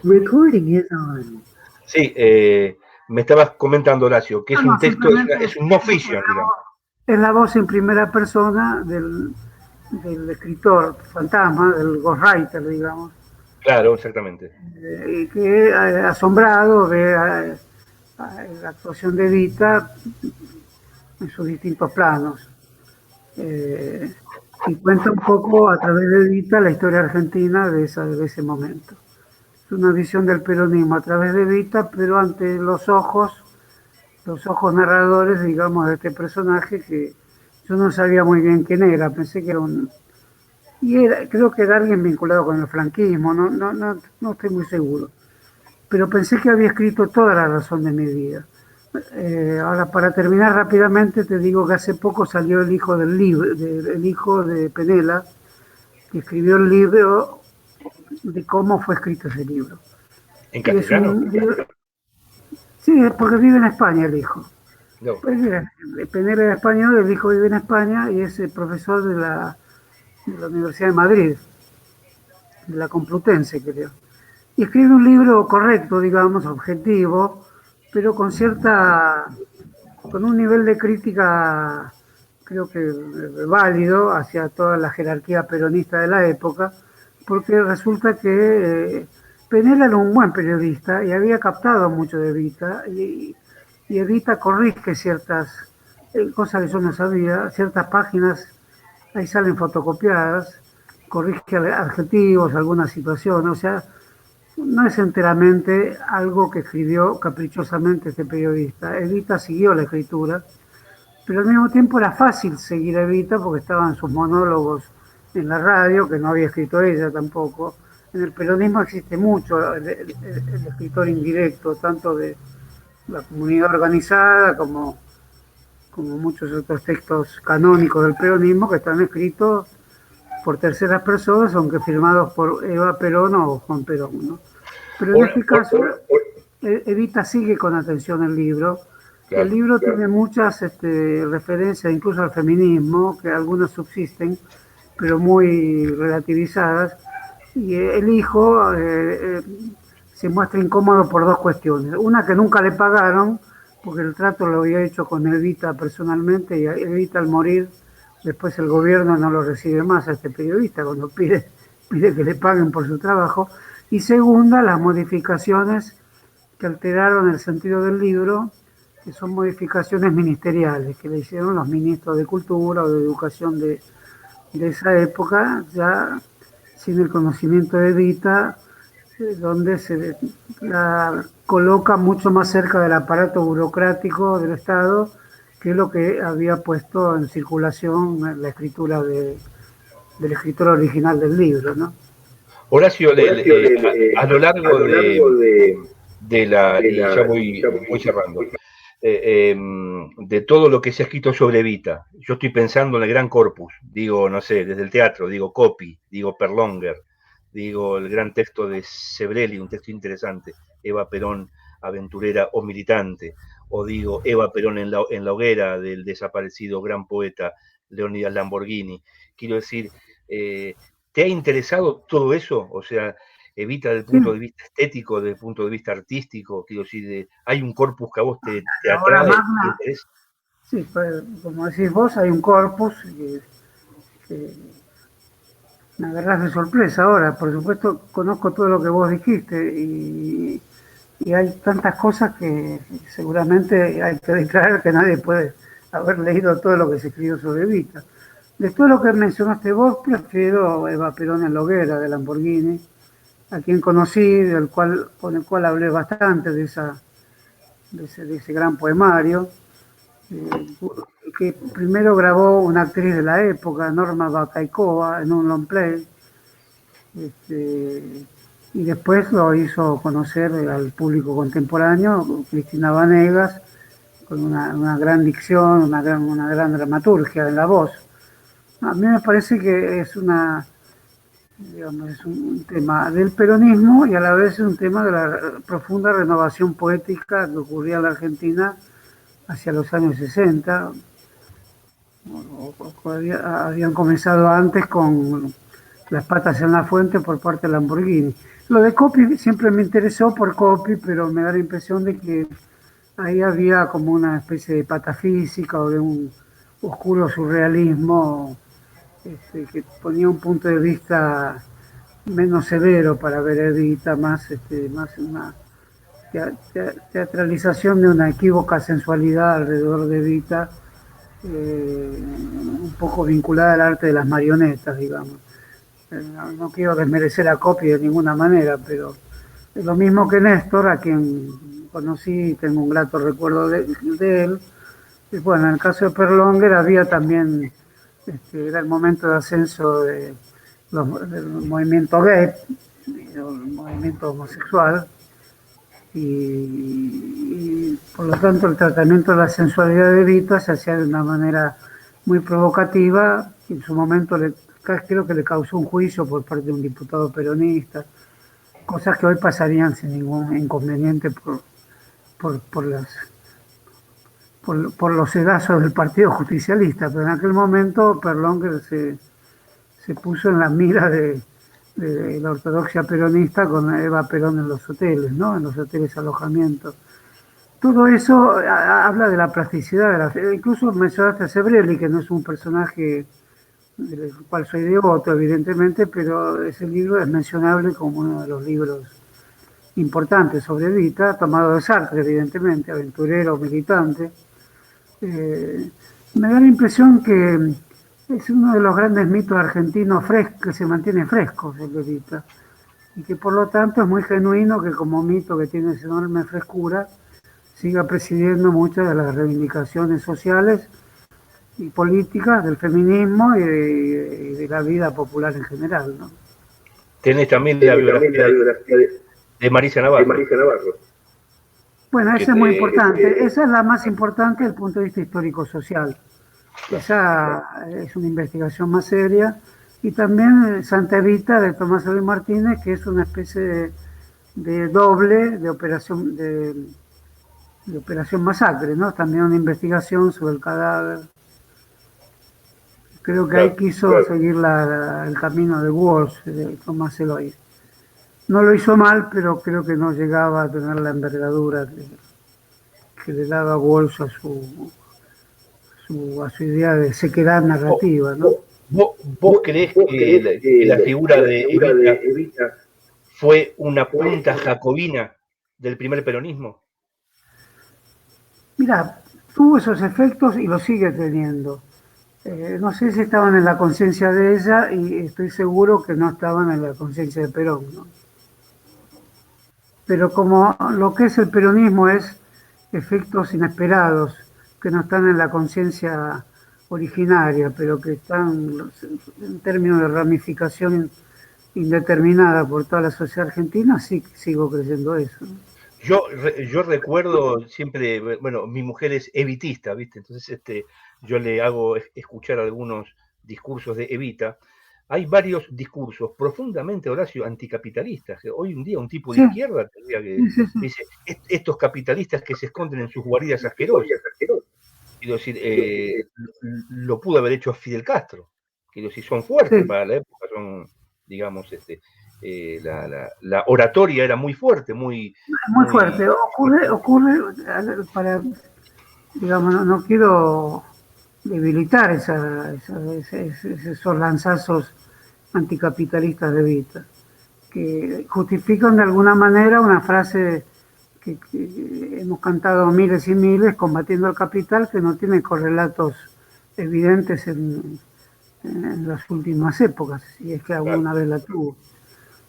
Recording is on. Sí, me estabas comentando, Horacio, que es un texto, es un no fiction, digamos. Es la voz en primera persona del escritor fantasma, del ghostwriter, digamos, Claro, exactamente. que asombrado ve la actuación de Evita en sus distintos planos. Y cuenta un poco a través de Evita la historia argentina de ese momento. Es una visión del peronismo a través de Evita, pero ante los ojos narradores, digamos, de este personaje que yo no sabía muy bien quién era, pensé que era creo que era alguien vinculado con el franquismo, no estoy muy seguro, pero pensé que había escrito toda la razón de mi vida. Ahora, para terminar rápidamente, te digo que hace poco salió el hijo el hijo de Penela, que escribió el libro de cómo fue escrito ese libro. ¿En Y es castellano? sí, porque vive en España el hijo. No. Pues mira, Penela es español, el hijo vive en España y es profesor de la Universidad de Madrid, de la Complutense, creo. Y escribe un libro correcto, digamos, objetivo, pero con un nivel de crítica, creo que válido, hacia toda la jerarquía peronista de la época, porque resulta que Penela era un buen periodista y había captado mucho de Evita, y Evita corrige ciertas cosas que yo no sabía, ciertas páginas, ahí salen fotocopiadas, corrige adjetivos, algunas situaciones, o sea, no es enteramente algo que escribió caprichosamente este periodista. Evita siguió la escritura, pero al mismo tiempo era fácil seguir a Evita porque estaban sus monólogos en la radio, que no había escrito ella tampoco. En el peronismo existe mucho el escritor indirecto, tanto de la comunidad organizada como muchos otros textos canónicos del peronismo que están escritos por terceras personas, aunque firmados por Eva Perón o Juan Perón, ¿no? Pero en este caso, Evita sigue con atención el libro. Claro. El libro tiene muchas referencias incluso al feminismo, que algunas subsisten, pero muy relativizadas. Y el hijo se muestra incómodo por dos cuestiones. Una, que nunca le pagaron, porque el trato lo había hecho con Evita personalmente, y Evita al morir, después el gobierno no lo recibe más a este periodista cuando pide que le paguen por su trabajo. Y segunda, las modificaciones que alteraron el sentido del libro, que son modificaciones ministeriales, que le hicieron los ministros de Cultura o de Educación de esa época, ya sin el conocimiento de Evita, donde se la coloca mucho más cerca del aparato burocrático del Estado, que es lo que había puesto en circulación la escritura del escritor original del libro, ¿no? Horacio, a lo largo de la, y ya voy cerrando, de todo lo que se ha escrito sobre Evita, yo estoy pensando en el gran corpus, digo, no sé, desde el teatro, digo Copy, digo Perlonger, digo el gran texto de Sebrelli, un texto interesante, Eva Perón, aventurera o militante, o digo Eva Perón en la hoguera del desaparecido gran poeta Leonidas Lamborghini. Quiero decir, ¿te ha interesado todo eso? O sea, Evita desde el punto de vista estético, desde el punto de vista artístico, quiero decir, hay un corpus que a vos te atrae, te interesa. Sí, pues, como decís vos, hay un corpus que me agarrás de sorpresa ahora. Por supuesto, conozco todo lo que vos dijiste y hay tantas cosas que seguramente hay que declarar que nadie puede haber leído todo lo que se escribió sobre Evita. De todo lo que mencionaste vos, prefiero Eva Perón en la hoguera de Lamborghini, a quien conocí, con el cual hablé bastante de ese gran poemario, que primero grabó una actriz de la época, Norma Bakaikova, en un long play, y después lo hizo conocer al público contemporáneo Cristina Vanegas, con una gran dicción, una gran dramaturgia en la voz. A mí me parece que es es un tema del peronismo y a la vez es un tema de la profunda renovación poética que ocurría en la Argentina hacia los años 60, habían comenzado antes con Las patas en la fuente por parte de Lamborghini. Lo de Coppi siempre me interesó por Coppi, pero me da la impresión de que ahí había como una especie de patafísica o de un oscuro surrealismo que ponía un punto de vista menos severo para ver Evita, más una teatralización de una equívoca sensualidad alrededor de Evita, un poco vinculada al arte de las marionetas, digamos. No quiero desmerecer a Coppi de ninguna manera, pero es lo mismo que Néstor, a quien conocí y tengo un grato recuerdo de él. Y bueno, en el caso de Perlonger había también, era el momento de ascenso del movimiento gay, el movimiento homosexual, y por lo tanto el tratamiento de la sensualidad de Evita se hacía de una manera muy provocativa, y en su momento creo que le causó un juicio por parte de un diputado peronista, cosas que hoy pasarían sin ningún inconveniente por las por los sedazos del Partido Justicialista, pero en aquel momento Perlonger se puso en la mira de la ortodoxia peronista con Eva Perón en los hoteles, ¿no? En los hoteles alojamientos. Todo eso habla de la plasticidad, incluso mencionaste a Sebrelli, que no es un personaje del cual soy devoto, evidentemente, pero ese libro es mencionable como uno de los libros importantes sobre Evita, tomado de Sartre, evidentemente, aventurero, militante. Me da la impresión que es uno de los grandes mitos argentinos que se mantiene fresco, el de Evita, y que por lo tanto es muy genuino que como mito que tiene esa enorme frescura siga presidiendo muchas de las reivindicaciones sociales y políticas del feminismo y de la vida popular en general, ¿no? Tenés también la biografía de Marisa Navarro. Bueno, esa es muy importante. Esa es la más importante desde el punto de vista histórico-social. Esa es una investigación más seria. Y también Santa Evita de Tomás Eloy Martínez, que es una especie de doble de operación masacre, ¿no? También una investigación sobre el cadáver. Creo que ahí quiso seguir el camino de Walsh, de Tomás Eloy. No lo hizo mal, pero creo que no llegaba a tener la envergadura que le daba Walsh a su idea de sequedad narrativa, ¿no? ¿Vos creés que la figura de Evita fue una punta jacobina del primer peronismo? Mira, tuvo esos efectos y los sigue teniendo. No sé si estaban en la conciencia de ella y estoy seguro que no estaban en la conciencia de Perón, ¿no? Pero como lo que es el peronismo es efectos inesperados, que no están en la conciencia originaria, pero que están en términos de ramificación indeterminada por toda la sociedad argentina, sí sigo creyendo eso, ¿no? Yo recuerdo siempre, bueno, mi mujer es evitista, ¿viste? Entonces yo le hago escuchar algunos discursos de Evita. Hay varios discursos profundamente, Horacio, anticapitalistas. Hoy en día un tipo de Sí, izquierda tendría que sí, sí, sí. dice, estos capitalistas que se esconden en sus guaridas asquerosas. Quiero decir, lo pudo haber hecho Fidel Castro. Quiero decir, son fuertes Sí. para la época, son, digamos, la oratoria era muy fuerte, Muy muy fuerte. Ocurre para, digamos, no quiero debilitar esos lanzazos anticapitalistas de Vita, que justifican de alguna manera una frase que hemos cantado miles y miles, combatiendo al capital, que no tiene correlatos evidentes en las últimas épocas, si es que alguna vez la tuvo.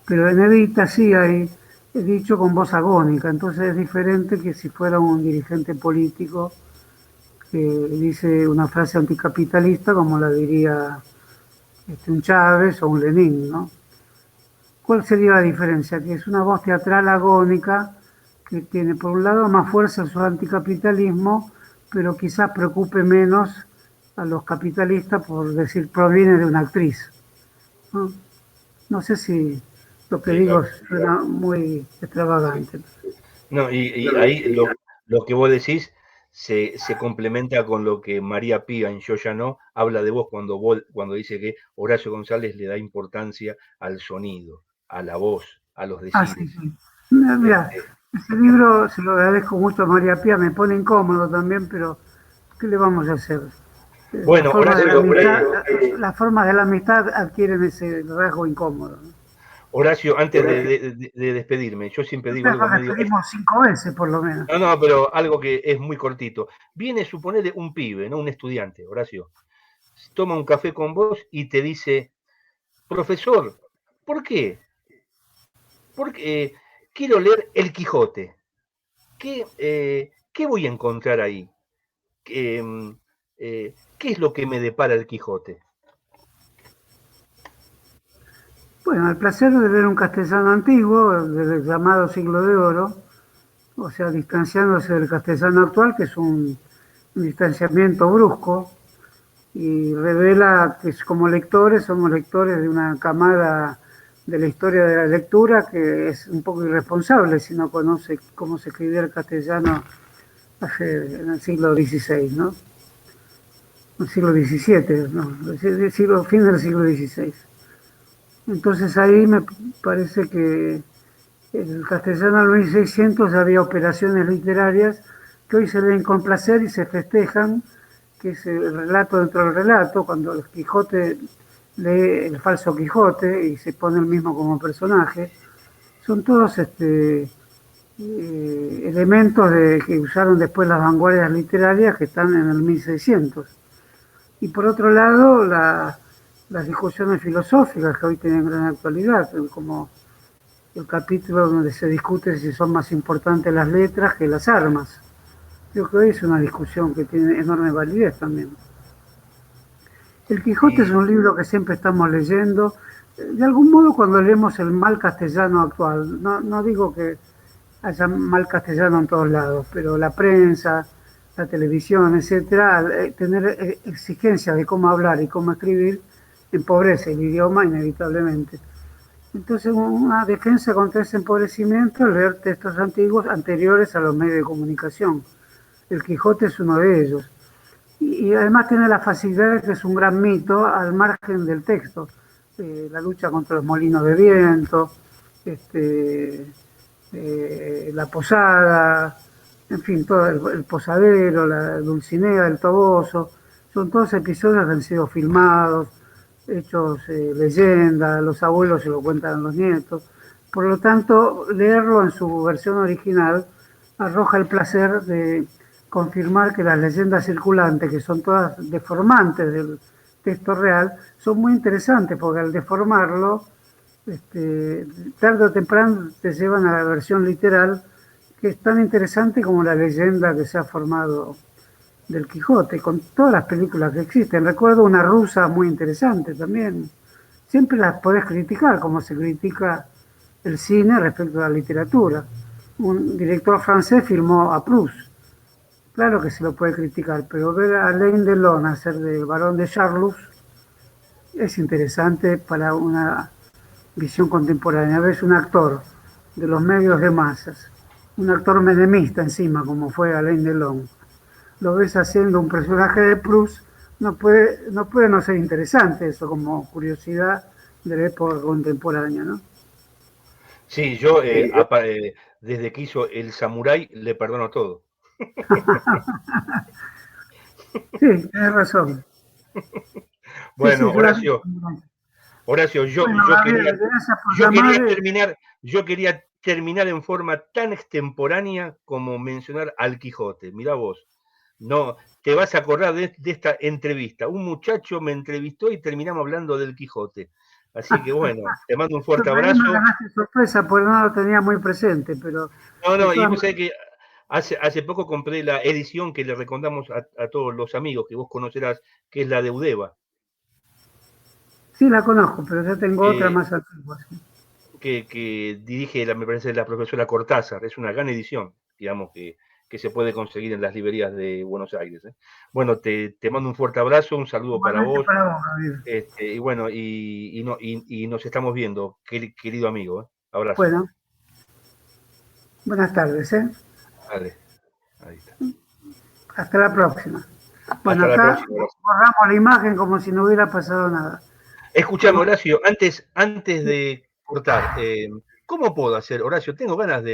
Pero en Evita sí hay, he dicho con voz agónica, entonces es diferente que si fuera un dirigente político que dice una frase anticapitalista como la diría un Chávez o un Lenin, ¿no? ¿Cuál sería la diferencia? Que es una voz teatral agónica que tiene por un lado más fuerza en su anticapitalismo, pero quizás preocupe menos a los capitalistas por decir proviene de una actriz, ¿no? No sé si lo que digo suena muy extravagante. No, y ahí lo que vos decís se complementa con lo que María Pía en Yo ya no habla de vos cuando dice que Horacio González le da importancia al sonido, a la voz, a los Ah, sí, decires. sí. Mira, Este, ese libro se lo agradezco mucho a María Pía, me pone incómodo también, pero ¿qué le vamos a hacer? bueno, Horacio, Las formas de la amistad adquieren ese rasgo incómodo, ¿no? Horacio, antes de despedirme, yo siempre digo Ustedes algo nos medio... despedimos 5 veces por lo menos. No, no, pero algo que es muy cortito. Viene, suponele, un pibe, ¿no? Un estudiante, Horacio. Toma un café con vos y te dice, profesor, ¿por qué? Porque quiero leer El Quijote. ¿Qué voy a encontrar ahí? ¿Qué es lo que me depara el Quijote? Bueno, el placer de leer un castellano antiguo, del llamado siglo de oro, o sea, distanciándose del castellano actual, que es un distanciamiento brusco, y revela que como lectores somos lectores de una camada de la historia de la lectura que es un poco irresponsable si no conoce cómo se escribía el castellano en el siglo XVI, ¿no? El siglo XVII, no, fin del siglo XVI. Entonces ahí me parece que en el castellano del 1600 había operaciones literarias que hoy se leen con placer y se festejan, que es el relato dentro del relato, cuando el Quijote lee el falso Quijote y se pone el mismo como personaje. Son todos elementos que usaron después las vanguardias literarias que están en el 1600. Y por otro lado, las discusiones filosóficas que hoy tienen gran actualidad, como el capítulo donde se discute si son más importantes las letras que las armas. Creo que hoy es una discusión que tiene enorme validez también. El Quijote es Y un libro que siempre estamos leyendo. De algún modo cuando leemos el mal castellano actual, no digo que haya mal castellano en todos lados, pero la prensa, la televisión, etcétera, al tener exigencias de cómo hablar y cómo escribir, empobrece el idioma inevitablemente. Entonces, una defensa contra ese empobrecimiento es leer textos antiguos anteriores a los medios de comunicación. El Quijote es uno de ellos. Y además tiene la facilidad de que es un gran mito al margen del texto. La lucha contra los molinos de viento, este, la posada, en fin, todo el posadero, la Dulcinea del Toboso, son todos episodios que han sido filmados, hechos leyenda, los abuelos se lo cuentan a los nietos. Por lo tanto, leerlo en su versión original arroja el placer de confirmar que las leyendas circulantes, que son todas deformantes del texto real, son muy interesantes porque al deformarlo, tarde o temprano te llevan a la versión literal, que es tan interesante como la leyenda que se ha formado del Quijote, con todas las películas que existen. Recuerdo una rusa muy interesante también. Siempre las podés criticar, como se critica el cine respecto a la literatura. Un director francés filmó a Proust. Claro que se lo puede criticar, pero ver a Alain Delon hacer de Barón de Charlus es interesante para una visión contemporánea. Ves un actor de los medios de masas, un actor menemista encima, como fue Alain Delon, lo ves haciendo un personaje de Proust, no puede no ser interesante eso como curiosidad de la época contemporánea, ¿no? sí, desde que hizo El Samurái le perdono todo. Sí, tienes razón. Sí, sí, Bueno, yo la... Horacio, Bueno, Gabriel, gracias por yo llamar. quería terminar, yo quería terminar en forma tan extemporánea como mencionar al Quijote. Mirá vos, no, te vas a acordar de esta entrevista. Un muchacho me entrevistó y terminamos hablando del Quijote. Así que bueno, te mando un fuerte Ahí me abrazo. ganaste sorpresa porque no lo tenía muy presente, pero No, de no, y todas vos sabés maneras, que hace poco compré la edición que le recomendamos a todos los amigos que vos conocerás, que es la de Udeva, sí la conozco, pero ya tengo otra que, más antigua. Sí. que dirige, me parece, la profesora Cortázar. Es una gran edición, digamos, que se puede conseguir en las librerías de Buenos Aires. ¿Eh? Bueno, te mando un fuerte abrazo, un saludo para Igualmente vos, para vos, Gabriel. y bueno, y nos estamos viendo, querido amigo. ¿Eh? Abrazo. Bueno, buenas tardes, ¿eh? Vale, ahí está. Hasta la próxima. Bueno, Hasta la acá próxima. borramos la imagen como si no hubiera pasado nada. Escuchame, Horacio, antes de cortar, ¿cómo puedo hacer, Horacio? Tengo ganas de